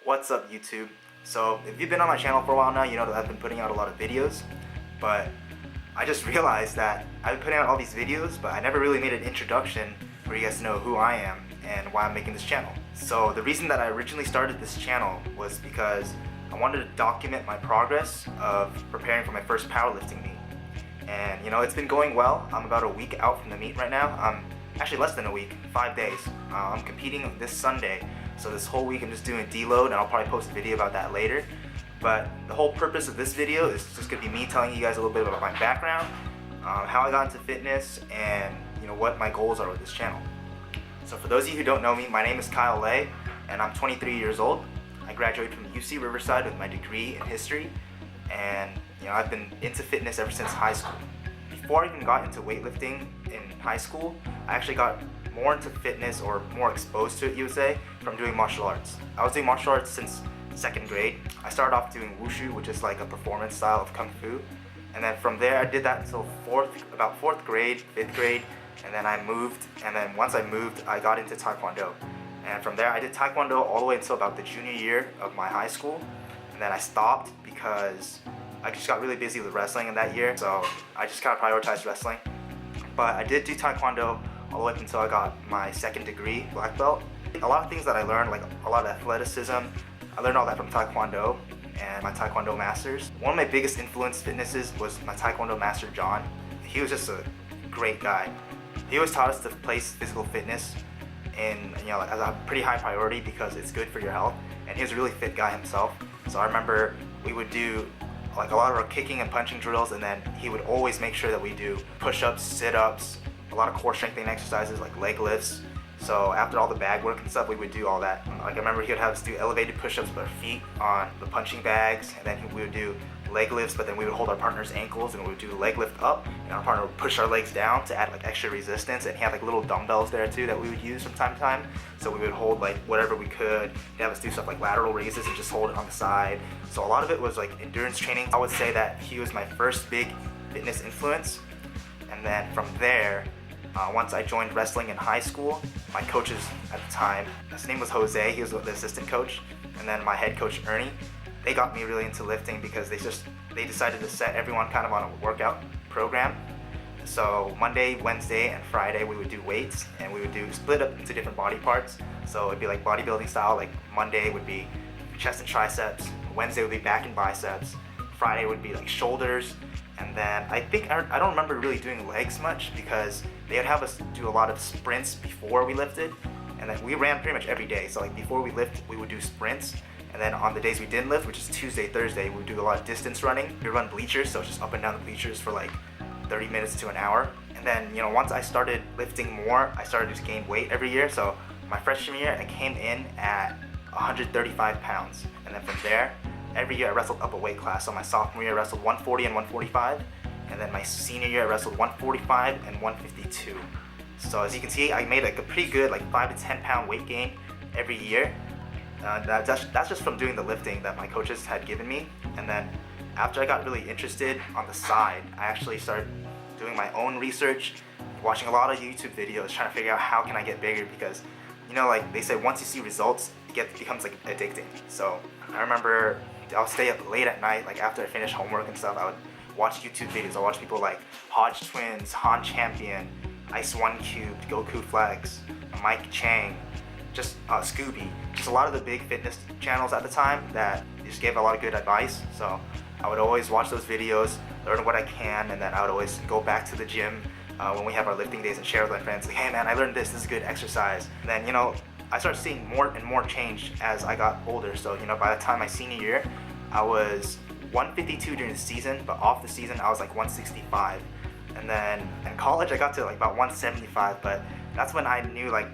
What's up, YouTube? So if you've been on my channel for a while now, you know that I've been putting out a lot of videos, but I just realized that I've been putting out all these videos, but I never really made an introduction for you guys to know who I am and why I'm making this channel. So the reason that I originally started this channel was because I wanted to document my progress of preparing for my first powerlifting meet. And you know, it's been going well. I'm about a week out from the meet right now. I'm actually less than a week, 5 days. I'm competing this Sunday. So this whole week I'm just doing deload, and I'll probably post a video about that later. But the whole purpose of this video is just going to be me telling you guys a little bit about my background, how I got into fitness, and you know what my goals are with this channel. So for those of you who don't know me, my name is Kyle Lay, and I'm 23 years old. I graduated from UC Riverside with my degree in history, and you know I've been into fitness ever since high school. Before I even got into weightlifting in high school, I actually got more into fitness, or more exposed to it, you would say, from doing martial arts. I was doing martial arts since 2nd grade. I started off doing wushu, which is like a performance style of kung fu, and then from there I did that until about 4th grade, 5th grade, and then I moved, and then once I moved I got into taekwondo, and from there I did taekwondo all the way until about the junior year of my high school, and then I stopped because I just got really busy with wrestling in that year, so I just kind of prioritized wrestling. But I did do taekwondo all the way up until I got my 2nd degree, black belt. A lot of things that I learned, like a lot of athleticism, I learned all that from taekwondo and my taekwondo masters. One of my biggest influence fitnesses was my taekwondo master, John. He was just a great guy. He always taught us to place physical fitness in, you know, as a pretty high priority because it's good for your health, and he was a really fit guy himself. So I remember we would do like a lot of our kicking and punching drills, and then he would always make sure that we do push-ups, sit-ups, a lot of core strengthening exercises like leg lifts. So after all the bag work and stuff, we would do all that. Like I remember he would have us do elevated push-ups with our feet on the punching bags, and then we would do leg lifts, but then we would hold our partner's ankles and we would do the leg lift up, and our partner would push our legs down to add like extra resistance. And he had like little dumbbells there too that we would use from time to time. So we would hold like whatever we could. He'd have us do stuff like lateral raises and just hold it on the side. So a lot of it was like endurance training. I would say that he was my first big fitness influence. And then from there, once I joined wrestling in high school, my coaches at the time, his name was Jose, he was the assistant coach, and then my head coach Ernie, they got me really into lifting because they decided to set everyone kind of on a workout program. So Monday, Wednesday, and Friday we would do weights, and we would do split up into different body parts. So it'd be like bodybuilding style, like Monday would be chest and triceps, Wednesday would be back and biceps, Friday would be like shoulders, and then I don't remember really doing legs much because they would have us do a lot of sprints before we lifted, and then we ran pretty much every day. So like before we lift, we would do sprints, and then on the days we didn't lift, which is Tuesday, Thursday, we would do a lot of distance running. We run bleachers, so it's just up and down the bleachers for like 30 minutes to an hour. And then, you know, once I started lifting more, I started to gain weight every year. So my freshman year, I came in at 135 pounds, and then from there, every year I wrestled up a weight class. So my sophomore year I wrestled 140 and 145, and then my senior year I wrestled 145 and 152. So as you can see, I made like a pretty good like 5 to 10 pound weight gain every year. That's just from doing the lifting that my coaches had given me. And then after I got really interested on the side, I actually started doing my own research, watching a lot of YouTube videos, trying to figure out how can I get bigger, because you know, like they say, once you see results, it becomes like addicting. So I remember I'll stay up late at night, like after I finish homework and stuff, I would watch YouTube videos. I watch people like Hodge Twins, Han Champion, Ice One Cubed, Goku Flex, Mike Chang, just Scooby, just a lot of the big fitness channels at the time that just gave a lot of good advice. So I would always watch those videos, learn what I can, and then I would always go back to the gym when we have our lifting days and share with my friends, like, hey man, I learned this is a good exercise. And then, you know, I started seeing more and more change as I got older. So, you know, by the time my senior year, I was 152 during the season, but off the season, I was like 165. And then in college, I got to like about 175, but that's when I knew like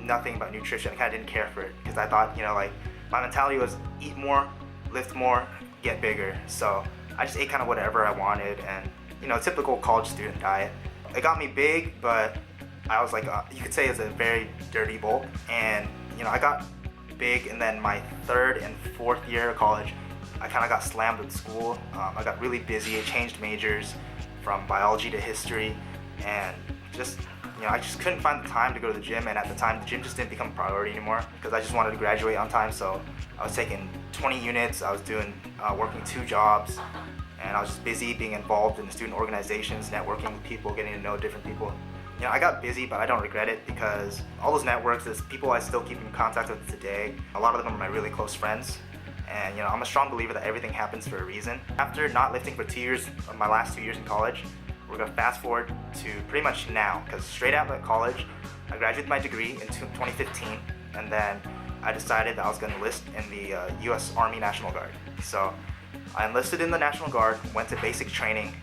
nothing about nutrition. I kind of didn't care for it because I thought, you know, like my mentality was eat more, lift more, get bigger. So I just ate kind of whatever I wanted, and, you know, typical college student diet. It got me big, but I was like, you could say it's a very dirty bulk. And, you know, I got big, and then my 3rd and 4th year of college, I kind of got slammed with school. I got really busy. I changed majors from biology to history, and just I just couldn't find the time to go to the gym, and at the time the gym just didn't become a priority anymore because I just wanted to graduate on time. So I was taking 20 units, I was doing working 2 jobs, and I was just busy being involved in student organizations, networking with people, getting to know different people. I got busy, but I don't regret it because all those networks, there's people I still keep in contact with today. A lot of them are my really close friends. And I'm a strong believer that everything happens for a reason. After not lifting for 2 years, my last 2 years in college, we're gonna fast forward to pretty much now, because straight out of college, I graduated my degree in 2015, and then I decided that I was gonna enlist in the US Army National Guard. So I enlisted in the National Guard, went to basic training.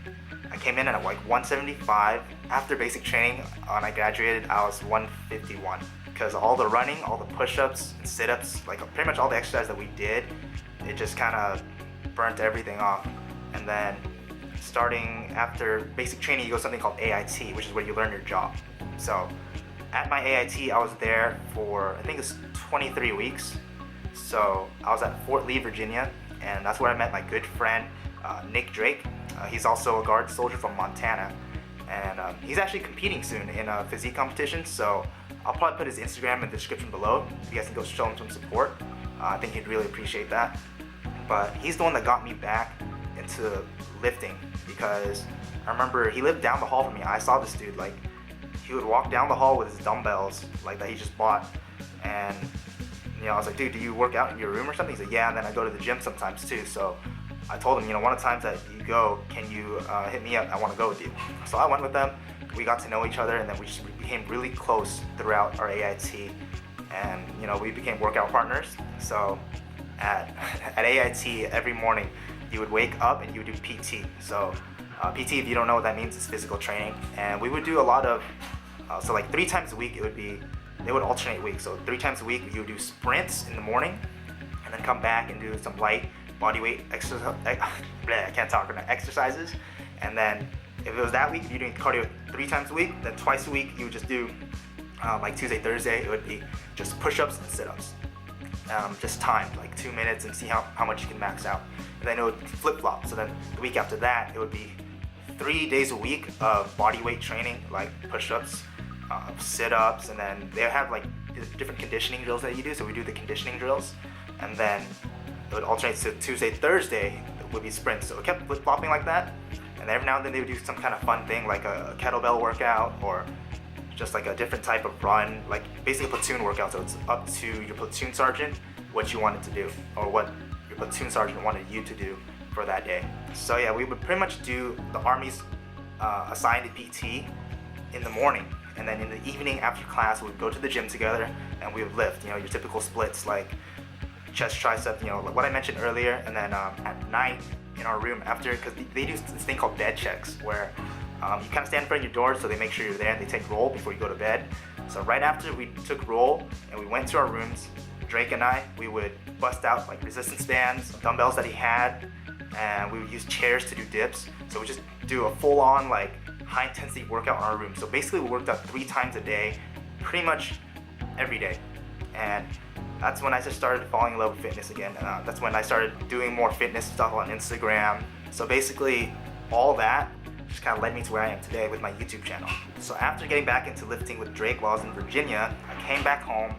I came in at like 175. After basic training, when I graduated, I was 151. Because all the running, all the push-ups and sit-ups, like pretty much all the exercise that we did, it just kind of burnt everything off. And then starting after basic training, you go to something called AIT, which is where you learn your job. So at my AIT, I was there for, I think it's 23 weeks. So I was at Fort Lee, Virginia, and that's where I met my good friend, Nic Drake. He's also a guard soldier from Montana, and he's actually competing soon in a physique competition, so I'll probably put his Instagram in the description below. You guys can go show him some support. I think he'd really appreciate that. But he's the one that got me back into lifting because I remember he lived down the hall from me. I saw this dude, like, he would walk down the hall with his dumbbells, like, that he just bought. And, I was like, dude, do you work out in your room or something? He's like, yeah, and then I go to the gym sometimes too. So I told him, one of the times that you go, can you hit me up? I want to go with you. So I went with them. We got to know each other, and then we became really close throughout our AIT. And, we became workout partners. So at AIT, every morning, you would wake up and you would do PT. So PT, if you don't know what that means, it's physical training. And we would do a lot of, so like 3 times a week, they would alternate weeks. So 3 times a week, you would do sprints in the morning, and then come back and do some light body weight exercises. And then if it was that week, if you're doing cardio 3 times a week, then twice a week, you would just do, like Tuesday, Thursday, it would be just push-ups and sit-ups. Just timed, like 2 minutes, and see how much you can max out. And then it would flip-flop. So then the week after that, it would be 3 days a week of body weight training, like push-ups, sit-ups, and then they have like different conditioning drills that you do. So we do the conditioning drills, and then it would alternate. So Tuesday, Thursday would be sprints. So it kept flip-flopping like that. And every now and then they would do some kind of fun thing, like a kettlebell workout, or just like a different type of run, like basically a platoon workout. So it's up to your platoon sergeant what you wanted to do, or what your platoon sergeant wanted you to do for that day. So yeah, we would pretty much do the Army's assigned PT in the morning, and then in the evening after class, we would go to the gym together and we would lift, your typical splits like chest, tricep, what I mentioned earlier. And then at night in our room after, because they do this thing called bed checks, where you kind of stand in front of your door so they make sure you're there, and they take roll before you go to bed. So right after we took roll and we went to our rooms, Drake and I, we would bust out like resistance bands, dumbbells that he had, and we would use chairs to do dips. So we just do a full-on like high intensity workout in our room. So basically we worked out 3 times a day, pretty much every day. And that's when I just started falling in love with fitness again. That's when I started doing more fitness stuff on Instagram. So basically all that just kind of led me to where I am today with my YouTube channel. So after getting back into lifting with Drake while I was in Virginia, I came back home,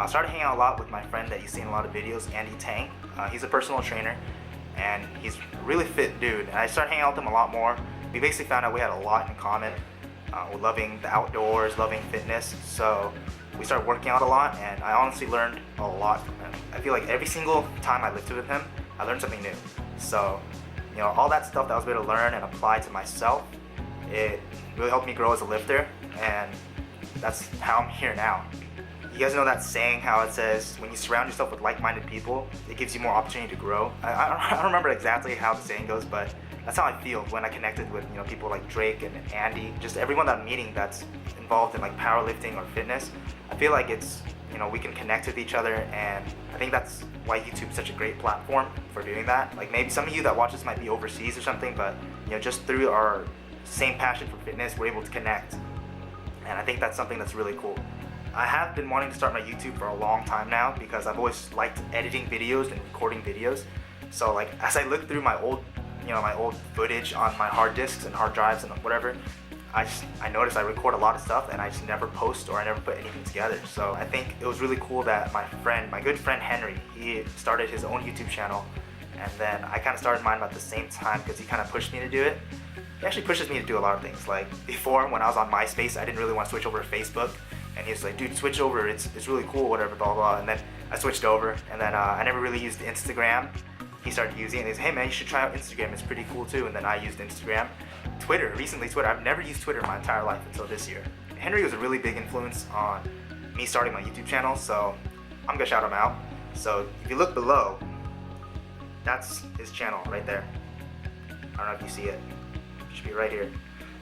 started hanging out a lot with my friend that you see in a lot of videos, Andy Tang. He's a personal trainer, and he's a really fit dude. And I started hanging out with him a lot more. We basically found out we had a lot in common. We're loving the outdoors, loving fitness. So we started working out a lot, and I honestly learned a lot from him. I feel like every single time I lifted with him, I learned something new. So, all that stuff that I was able to learn and apply to myself, it really helped me grow as a lifter, and that's how I'm here now. You guys know that saying, how it says, when you surround yourself with like-minded people, it gives you more opportunity to grow. I don't remember exactly how the saying goes, but that's how I feel when I connected with people like Drake and Andy, just everyone that I'm meeting that's involved in like powerlifting or fitness. I feel like it's, we can connect with each other, and I think that's why YouTube's such a great platform for doing that. Like maybe some of you that watch this might be overseas or something, but just through our same passion for fitness, we're able to connect, and I think that's something that's really cool. I have been wanting to start my YouTube for a long time now because I've always liked editing videos and recording videos. So like as I look through my old, my old footage on my hard disks and hard drives and whatever, I noticed I record a lot of stuff and I just never post or I never put anything together. So I think it was really cool that my good friend Henry, he started his own YouTube channel, and then I kind of started mine about the same time because he kind of pushed me to do it. He actually pushes me to do a lot of things. Like before, when I was on MySpace, I didn't really want to switch over to Facebook, and he was like, dude, switch over, it's really cool, whatever, blah blah. And then I switched over, and then I never really used Instagram. He started using it, and he said, hey man, you should try out Instagram, it's pretty cool too. And then I used Instagram. Recently Twitter, I've never used Twitter my entire life until this year. Henry was a really big influence on me starting my YouTube channel, so I'm gonna shout him out. So if you look below, that's his channel right there. I don't know if you see it. It should be right here.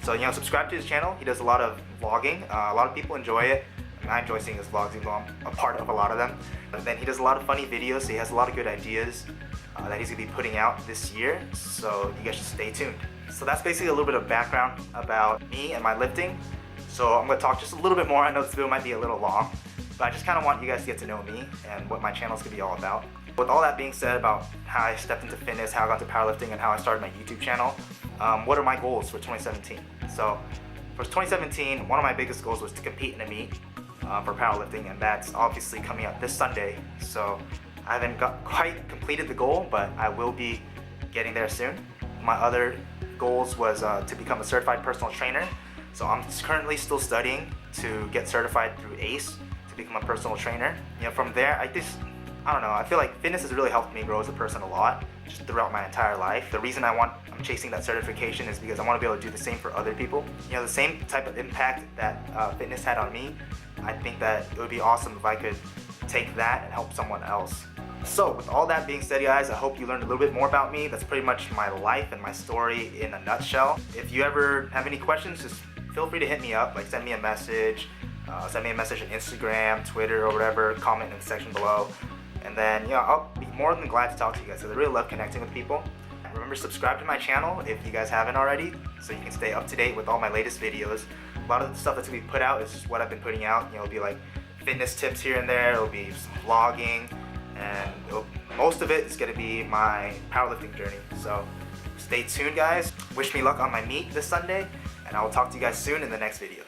So, you know, subscribe to his channel. He does a lot of vlogging. A lot of people enjoy it. I enjoy seeing his vlogs, even though I'm a part of a lot of them. But then he does a lot of funny videos, so he has a lot of good ideas that he's gonna be putting out this year. So you guys should stay tuned. So that's basically a little bit of background about me and my lifting. So I'm gonna talk just a little bit more. I know this video might be a little long, but I just kind of want you guys to get to know me and what my channel is gonna be all about. With all that being said about how I stepped into fitness, how I got to powerlifting, and how I started my YouTube channel, what are my goals for 2017? So for 2017, one of my biggest goals was to compete in a meet for powerlifting, and that's obviously coming up this Sunday. So I haven't quite completed the goal, but I will be getting there soon. My other goals was to become a certified personal trainer. So I'm currently still studying to get certified through ACE to become a personal trainer. You know, from there, I don't know, I feel like fitness has really helped me grow as a person a lot, just throughout my entire life. The reason I'm chasing that certification is because I want to be able to do the same for other people. You know, the same type of impact that fitness had on me, I think that it would be awesome if I could take that and help someone else. So with all that being said, guys, I hope you learned a little bit more about me. That's pretty much my life and my story in a nutshell. If you ever have any questions, just feel free to hit me up, like send me a message on Instagram, Twitter, or whatever, comment in the section below. And then, you know, I'll be more than glad to talk to you guys because I really love connecting with people. And remember, subscribe to my channel if you guys haven't already, so you can stay up to date with all my latest videos. A lot of the stuff that's gonna be put out is just what I've been putting out. You know, it'll be like fitness tips here and there, it'll be some vlogging, and most of it is gonna be my powerlifting journey. So stay tuned, guys. Wish me luck on my meet this Sunday, and I will talk to you guys soon in the next video.